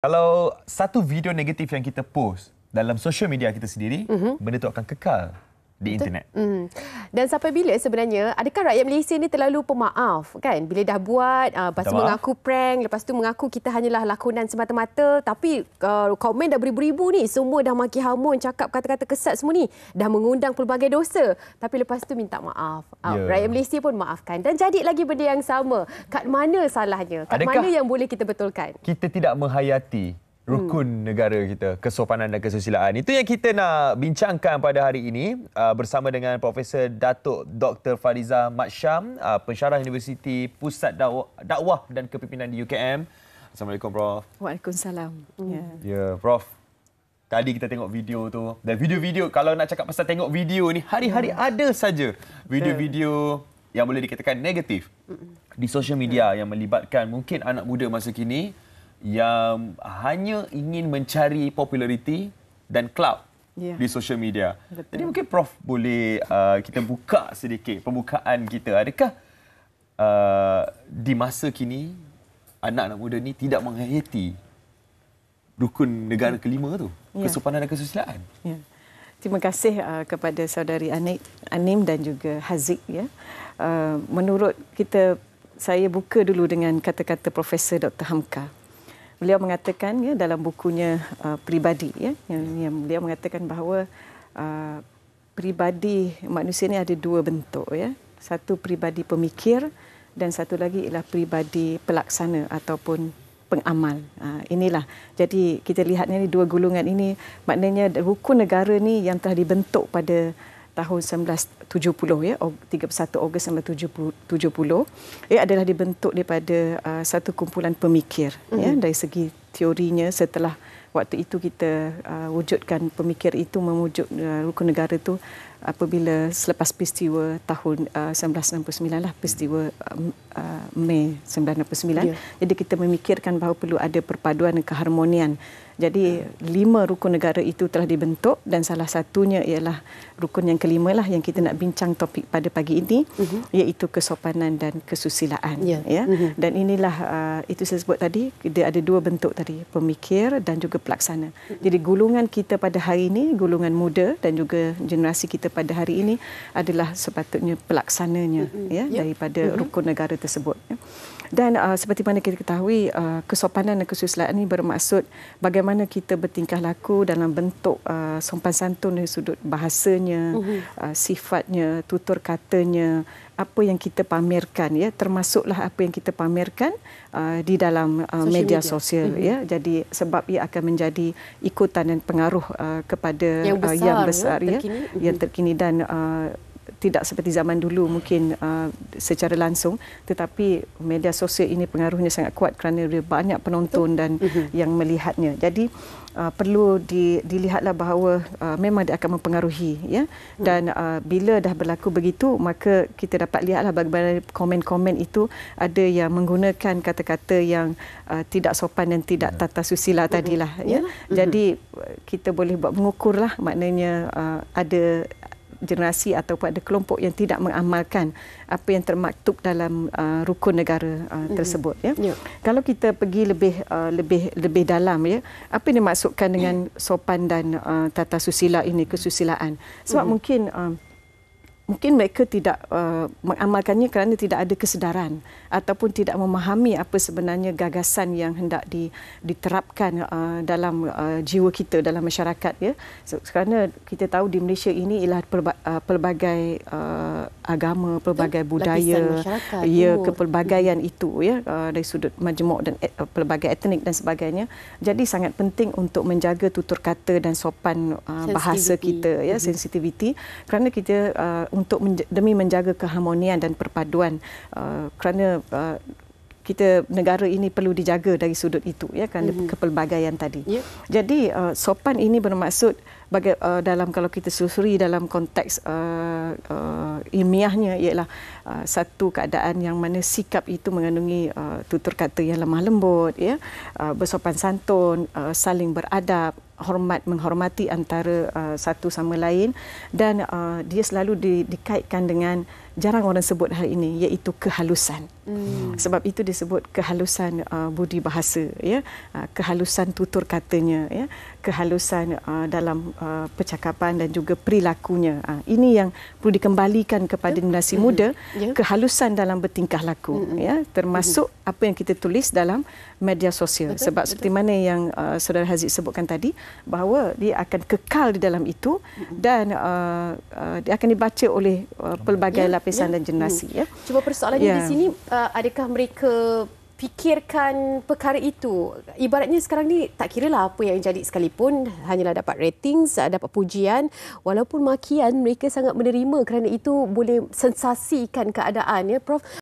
Kalau satu video negatif yang kita post dalam social media kita sendiri, benda itu akan kekal di internet. Dan sampai bila sebenarnya, adakah rakyat Malaysia ni terlalu pemaaf kan? Bila dah buat, lepas tu mengaku prank, lepas tu mengaku kita hanyalah lakonan semata-mata, tapi komen dah beribu-ribu ni, semua dah maki hamun, cakap kata-kata kesat semua ni, dah mengundang pelbagai dosa. Tapi lepas tu minta maaf. Rakyat Malaysia pun maafkan. Dan jadi lagi benda yang sama. Kat mana salahnya? Kat mana yang boleh kita betulkan? Kita tidak menghayati rukun negara kita, kesopanan dan kesusilaan. Itu yang kita nak bincangkan pada hari ini bersama dengan Profesor Datuk Dr. Fariza Mat Syam, pensyarah Universiti Pusat Dakwah dan Kepimpinan di UKM. Assalamualaikum, Prof. Waalaikumsalam. Ya, Prof. Tadi kita tengok video tu. Dan video-video, kalau nak cakap pasal tengok video ni, hari-hari ada saja video-video yang boleh dikatakan negatif di social media yang melibatkan mungkin anak muda masa kini yang hanya ingin mencari populariti dan clout di social media. Betul. Jadi mungkin Prof boleh kita buka sedikit pembukaan kita. Adakah di masa kini anak-anak muda ni tidak menghayati rukun negara kelima tu, kesopanan dan kesusilaan? Terima kasih kepada saudari Anim dan juga Haziq. Menurut kita, saya buka dulu dengan kata-kata Profesor Dr. Hamka. Beliau mengatakan dalam bukunya Pribadi, yang beliau mengatakan bahawa pribadi manusia ini ada dua bentuk. Satu pribadi pemikir dan satu lagi ialah pribadi pelaksana ataupun pengamal. Inilah. Jadi kita lihat ni dua golongan ini, maknanya rukun negara ni yang telah dibentuk pada tahun 1970 31 Ogos 1970 adalah dibentuk daripada satu kumpulan pemikir dari segi teorinya. Setelah waktu itu kita wujudkan pemikir itu mewujud rukun negara itu apabila selepas peristiwa tahun 1969 lah, peristiwa Mei 1969. Jadi kita memikirkan bahawa perlu ada perpaduan dan keharmonian. Jadi 5 rukun negara itu telah dibentuk dan salah satunya ialah rukun yang kelima lah yang kita nak bincang topik pada pagi ini, iaitu kesopanan dan kesusilaan. Dan inilah itu saya sebut tadi, dia ada dua bentuk tadi, pemikir dan juga pelaksana. Jadi golongan kita pada hari ini, golongan muda dan juga generasi kita pada hari ini adalah sepatutnya pelaksananya daripada rukun negara tersebut. Dan seperti mana kita ketahui, kesopanan dan kesusilaan ini bermaksud bagaimana kita bertingkah laku dalam bentuk sopan santun dari sudut bahasanya, sifatnya, tutur katanya, apa yang kita pamerkan, termasuklah apa yang kita pamerkan di dalam media sosial. Jadi sebab ia akan menjadi ikutan dan pengaruh kepada yang besar, yang terkini dan tidak seperti zaman dulu mungkin secara langsung, tetapi media sosial ini pengaruhnya sangat kuat kerana dia banyak penonton dan yang melihatnya. Jadi perlu dilihatlah bahawa memang dia akan mempengaruhi, dan bila dah berlaku begitu, maka kita dapat lihatlah bagaimana komen-komen itu ada yang menggunakan kata-kata yang tidak sopan dan tidak tata susila tadilah. Jadi kita boleh buat mengukurlah, maknanya ada generasi ataupun ada kelompok yang tidak mengamalkan apa yang termaktub dalam rukun negara tersebut. Kalau kita pergi lebih dalam, apa yang dimaksudkan dengan sopan dan tata susila ini, kesusilaan? Sebab mungkin mereka tidak mengamalkannya kerana tidak ada kesedaran ataupun tidak memahami apa sebenarnya gagasan yang hendak diterapkan dalam jiwa kita, dalam masyarakat. Kerana kita tahu di Malaysia ini ialah pelbagai agama, pelbagai budaya, kepelbagaian itu, dari sudut majmuk dan pelbagai etnik dan sebagainya. Jadi sangat penting untuk menjaga tutur kata dan sopan bahasa kita, sensitiviti, kerana kita untuk demi menjaga keharmonian dan perpaduan, kerana kita negara ini perlu dijaga dari sudut itu, kerana kepelbagaian tadi. Jadi sopan ini bermaksud dalam kalau kita selusuri dalam konteks ilmiahnya ialah satu keadaan yang mana sikap itu mengandungi tutur kata yang lemah lembut, ya, bersopan santun, saling beradab, menghormati antara satu sama lain, dan dia selalu dikaitkan dengan, jarang orang sebut hal ini, iaitu kehalusan. Sebab itu disebut kehalusan budi bahasa, ya, kehalusan tutur katanya, ya, kehalusan dalam percakapan dan juga perilakunya. Ini yang perlu dikembalikan kepada generasi muda, kehalusan dalam bertingkah laku, ya, termasuk apa yang kita tulis dalam media sosial. Sebab seperti mana yang Saudara Haziq sebutkan tadi, bahawa dia akan kekal di dalam itu dan dia akan dibaca oleh pelbagai lapisan dan generasi. Ya. Cuma persoalannya di sini, adakah mereka fikirkan perkara itu? Ibaratnya sekarang ni tak kiralah apa yang jadi sekalipun, hanyalah dapat ratings, dapat pujian, walaupun makian mereka sangat menerima kerana itu boleh sensasikan keadaan, ya Prof.